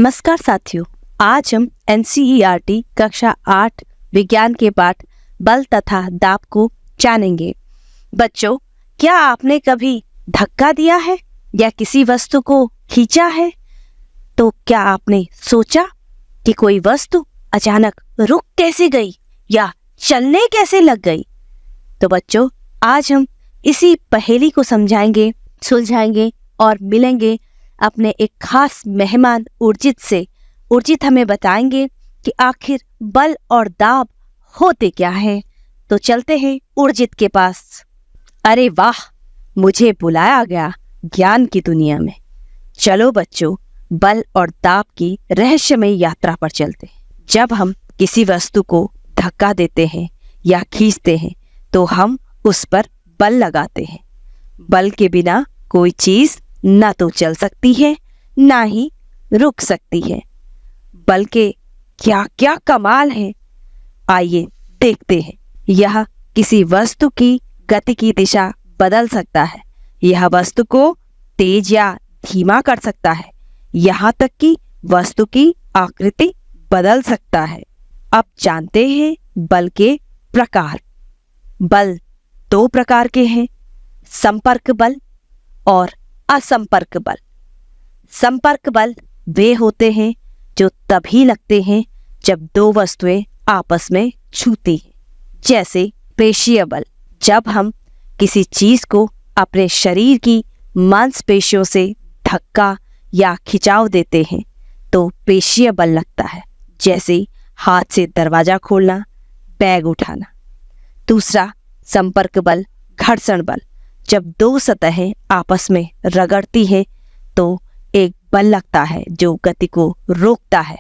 नमस्कार साथियों, आज हम NCERT कक्षा 8 विज्ञान के पाठ बल तथा दाब को जानेंगे। बच्चों, क्या आपने कभी धक्का दिया है या किसी वस्तु को खींचा है? तो क्या आपने सोचा कि कोई वस्तु अचानक रुक कैसे गई या चलने कैसे लग गई? तो बच्चों, आज हम इसी पहेली को समझाएंगे, सुलझाएंगे और मिलेंगे अपने एक खास मेहमान उर्जित से। उर्जित हमें बताएंगे कि आखिर बल और दाब होते क्या हैं। तो चलते हैं उर्जित के पास। अरे वाह, मुझे बुलाया गया ज्ञान की दुनिया में। चलो बच्चों, बल और दाब की रहस्यमय यात्रा पर चलते हैं। जब हम किसी वस्तु को धक्का देते हैं या खींचते हैं तो हम उस पर बल लगाते हैं। बल के बिना कोई चीज ना तो चल सकती है, ना ही रुक सकती है। बल के क्या क्या कमाल है, आइए देखते हैं। यह किसी वस्तु की गति की दिशा बदल सकता है। यह वस्तु को तेज या धीमा कर सकता है। यहाँ तक कि वस्तु की आकृति बदल सकता है। अब जानते हैं बल के प्रकार। बल दो प्रकार के हैं, संपर्क बल और असंपर्क बल। संपर्क बल वे होते हैं जो तभी लगते हैं जब दो वस्तुएं आपस में छूती हैं, जैसे पेशीय बल। जब हम किसी चीज को अपने शरीर की मांसपेशियों से धक्का या खिंचाव देते हैं तो पेशीय बल लगता है, जैसे हाथ से दरवाजा खोलना, बैग उठाना। दूसरा संपर्क बल घर्षण बल। जब दो सतहें आपस में रगड़ती है तो एक बल लगता है जो गति को रोकता है,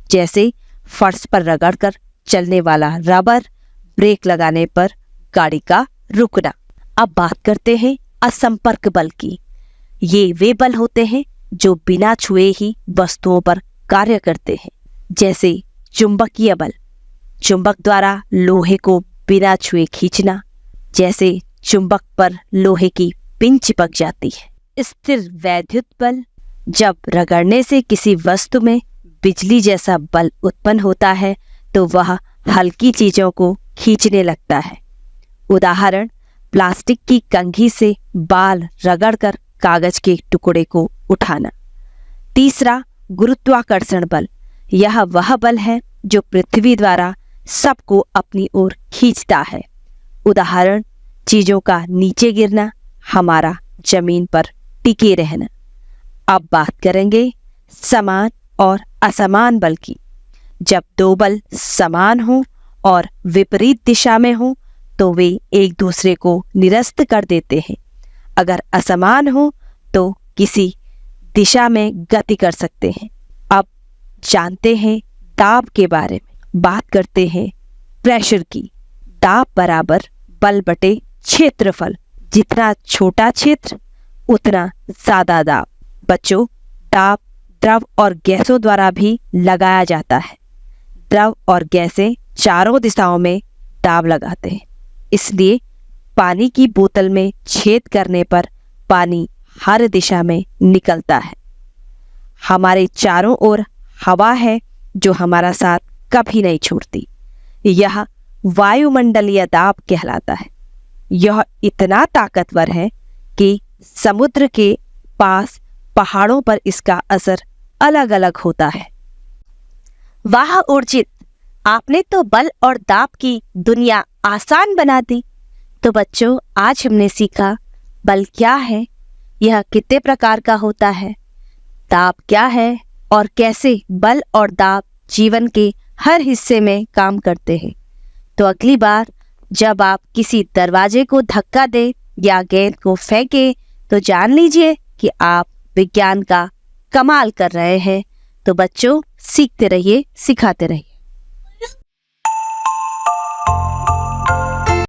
जैसे फर्श पर रगड़कर चलने वाला रबर, ब्रेक लगाने पर गाड़ी का रुकना। अब बात करते हैं असंपर्क बल की। ये वे बल होते हैं जो बिना छुए ही वस्तुओं पर कार्य करते हैं, जैसे चुंबकीय बल। चुंबक द्वारा लोहे को बिना छुए खींचना, जैसे चुंबक पर लोहे की पिन चिपक जाती है। स्थिर वैद्युत बल। जब रगड़ने से किसी वस्तु में बिजली जैसा बल उत्पन्न होता है तो वह हल्की चीजों को खींचने लगता है। उदाहरण, प्लास्टिक की कंघी से बाल रगड़कर कागज के टुकड़े को उठाना। तीसरा गुरुत्वाकर्षण बल। यह वह बल है जो पृथ्वी द्वारा सबको अपनी ओर खींचता है। उदाहरण, चीजों का नीचे गिरना, हमारा जमीन पर टिके रहना। अब बात करेंगे समान और असमान बल की। जब दो बल समान हों और विपरीत दिशा में हों तो वे एक दूसरे को निरस्त कर देते हैं। अगर असमान हो तो किसी दिशा में गति कर सकते हैं। अब जानते हैं दाब के बारे में। बात करते हैं प्रेशर की। दाब बराबर बल बटे क्षेत्रफल। जितना छोटा क्षेत्र उतना ज्यादा दाब। बच्चों, दाब द्रव और गैसों द्वारा भी लगाया जाता है। द्रव और गैसें चारों दिशाओं में दाब लगाते हैं, इसलिए पानी की बोतल में छेद करने पर पानी हर दिशा में निकलता है। हमारे चारों ओर हवा है जो हमारा साथ कभी नहीं छोड़ती। यह वायुमंडलीय दाब कहलाता है। यह इतना ताकतवर है कि समुद्र के पास पहाड़ों पर इसका असर अलग अलग होता है। वाह उर्जित, आपने तो बल और दाब की दुनिया आसान बना दी। तो बच्चों, आज हमने सीखा बल क्या है, यह कितने प्रकार का होता है, दाब क्या है और कैसे बल और दाब जीवन के हर हिस्से में काम करते हैं। तो अगली बार जब आप किसी दरवाजे को धक्का दें या गेंद को फेंकें तो जान लीजिए कि आप विज्ञान का कमाल कर रहे हैं। तो बच्चों, सीखते रहिए, सिखाते रहिए।